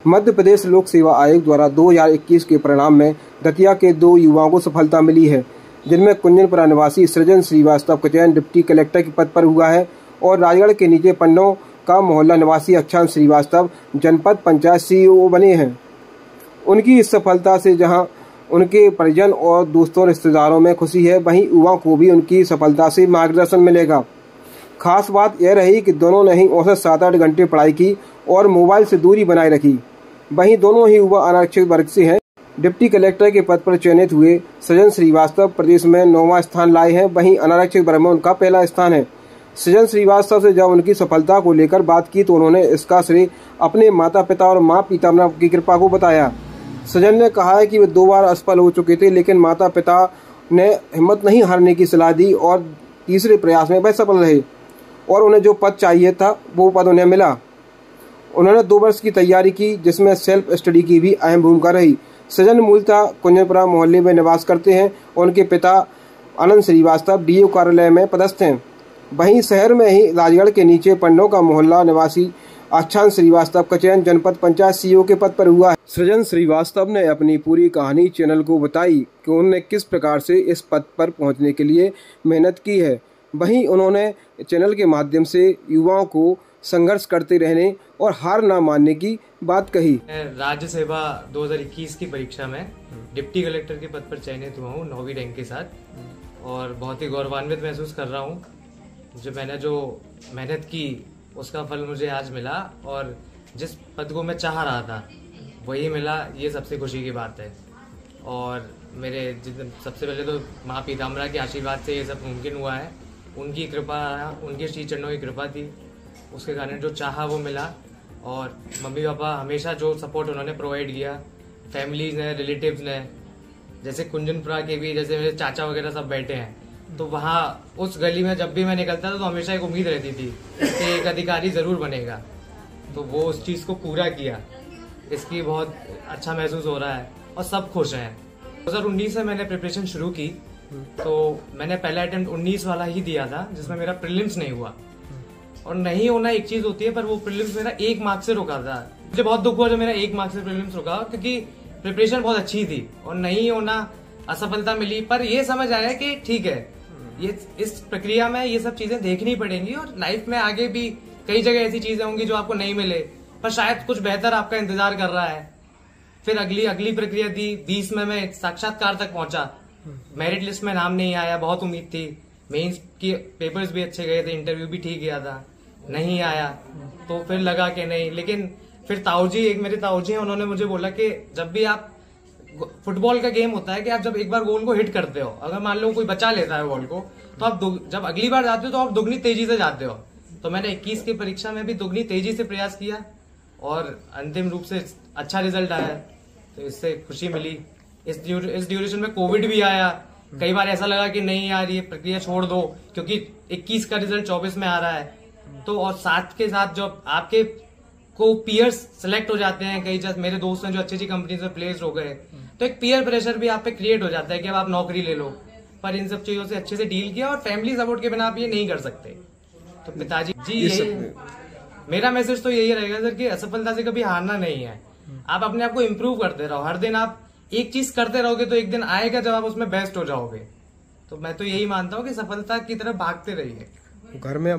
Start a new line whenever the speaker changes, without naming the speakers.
मध्य प्रदेश लोक सेवा आयोग द्वारा 2021 के परिणाम में दतिया के 2 युवाओं को सफलता मिली है, जिनमें कुंजनपुरा निवासी सृजन श्रीवास्तव का चयन डिप्टी कलेक्टर के पद पर हुआ है और राजगढ़ के नीचे पन्नों का मोहल्ला निवासी अक्षांश श्रीवास्तव जनपद पंचायत सीईओ बने हैं। उनकी इस सफलता से जहां उनके परिजन और दोस्तों रिश्तेदारों में खुशी है, वहीं युवाओं को भी उनकी सफलता से मार्गदर्शन मिलेगा। खास बात यह रही कि दोनों ने ही औसत 7-8 घंटे पढ़ाई की और मोबाइल से दूरी बनाए रखी। वहीं दोनों ही युवा अनारक्षित वर्ग से हैं। डिप्टी कलेक्टर के पद पर चयनित हुए सृजन श्रीवास्तव प्रदेश में 9वां स्थान लाए हैं, वहीं अनारक्षित वर्ग में उनका पहला स्थान है। सृजन श्रीवास्तव से जब उनकी सफलता को लेकर बात की तो उन्होंने इसका श्रेय अपने माता पिता और माँ पीताम्बरा की कृपा को बताया। सृजन ने कहा है कि वे 2 बार असफल हो चुके थे, लेकिन माता पिता ने हिम्मत नहीं हारने की सलाह दी और तीसरे प्रयास में वह सफल रहे और उन्हें जो पद चाहिए था वो पद उन्हें मिला। उन्होंने 2 वर्ष की तैयारी की, जिसमें सेल्फ स्टडी की भी अहम भूमिका रही। सृजन मूलतः कुंजनपुरा मोहल्ले में निवास करते हैं और उनके पिता आनंद श्रीवास्तव डीओ कार्यालय में पदस्थ हैं। वहीं शहर में ही राजगढ़ के नीचे पन्नों का मोहल्ला निवासी अक्षांश श्रीवास्तव का चयन जनपद पंचायत सीईओ के पद पर हुआ है। सृजन श्रीवास्तव ने अपनी पूरी कहानी चैनल को बताई कि उन्होंने किस प्रकार से इस पद पर पहुंचने के लिए मेहनत की है। वहीं उन्होंने चैनल के माध्यम से युवाओं को संघर्ष करते रहने और हार ना मानने की बात कही।
राज्य सेवा 2021 की परीक्षा में डिप्टी कलेक्टर के पद पर चयनित हुआ हूँ 9वीं रैंक के साथ और बहुत ही गौरवान्वित महसूस कर रहा हूँ। मैंने जो मेहनत की उसका फल मुझे आज मिला और जिस पद को मैं चाह रहा था वही मिला, ये सबसे खुशी की बात है। और मेरे सबसे पहले तो माँ पीताम्बरा के आशीर्वाद से ये सब मुमकिन हुआ है। उनकी कृपा, उनके श्री चरणों की कृपा थी, उसके कारण जो चाहा वो मिला। और मम्मी पापा हमेशा जो सपोर्ट उन्होंने प्रोवाइड किया, फैमिलीज ने, रिलेटिव्स ने, जैसे कुंजनपुरा के भी जैसे मेरे चाचा वगैरह सब बैठे हैं, तो वहाँ उस गली में जब भी मैं निकलता था तो हमेशा एक उम्मीद रहती थी कि एक अधिकारी जरूर बनेगा, तो वो उस चीज़ को पूरा किया। इसकी बहुत अच्छा महसूस हो रहा है और सब खुश हैं। 2019 से मैंने प्रिपरेशन शुरू की, तो मैंने पहला अटेम्प्ट 19 वाला ही दिया था, जिसमें मेरा प्रीलिम्स नहीं हुआ। और नहीं होना एक चीज होती है, पर वो प्रीलिम्स मेरा 1 मार्क्स से रुका था। मुझे बहुत दुख हुआ जब मेरा 1 मार्क्स से प्रीलिम्स रुका, क्योंकि प्रिपरेशन बहुत अच्छी थी और नहीं होना असफलता मिली। पर ये समझ आया कि ठीक है, ये इस प्रक्रिया में ये सब चीजें देखनी पड़ेंगी और लाइफ में आगे भी कई जगह ऐसी चीजें होंगी जो आपको नहीं मिले, पर शायद कुछ बेहतर आपका इंतजार कर रहा है। फिर अगली प्रक्रिया दी। 20 में मैं साक्षात्कार तक पहुंचा, मेरिट लिस्ट में नाम नहीं आया, बहुत उम्मीद थी। मेंस के पेपर्स भी अच्छे गए थे, इंटरव्यू भी ठीक गया था, नहीं आया। तो फिर लगा कि नहीं, लेकिन फिर ताऊजी, एक मेरे ताऊजी हैं, उन्होंने मुझे बोला कि जब भी आप, फुटबॉल का गेम होता है कि आप जब एक बार गोल को हिट करते हो, अगर मान लो कोई बचा लेता है गोल को, तो आप जब अगली बार जाते हो तो आप दुगनी तेजी से जाते हो। तो मैंने 21 की परीक्षा में भी दुगनी तेजी से प्रयास किया और अंतिम रूप से अच्छा रिजल्ट आया, तो इससे खुशी मिली। इस ड्यूरेशन में कोविड भी आया, कई बार ऐसा लगा कि नहीं यार ये प्रक्रिया छोड़ दो, क्योंकि 21 का रिजल्ट 24 में आ रहा है। तो और साथ के साथ जो आपके को पीयर्स सिलेक्ट हो जाते हैं, कई जैसे मेरे दोस्त हैं जो अच्छी कंपनीज में प्लेस्ड हो गए, तो एक पीयर प्रेशर भी आप पे क्रिएट हो जाता है कि अब आप नौकरी ले लो। पर इन सब चीजों से अच्छे से डील किया और फैमिली सपोर्ट के बिना आप ये नहीं कर सकते। तो पिताजी जी, यही मेरा मैसेज तो यही रहेगा सर कि असफलता से कभी हारना नहीं है। आप अपने आप को इम्प्रूव करते रहो, हर दिन आप एक चीज करते रहोगे तो एक दिन आएगा जब आप उसमें बेस्ट हो जाओगे। तो मैं तो यही मानता हूँ कि सफलता की तरफ भागते रहिए।
घर में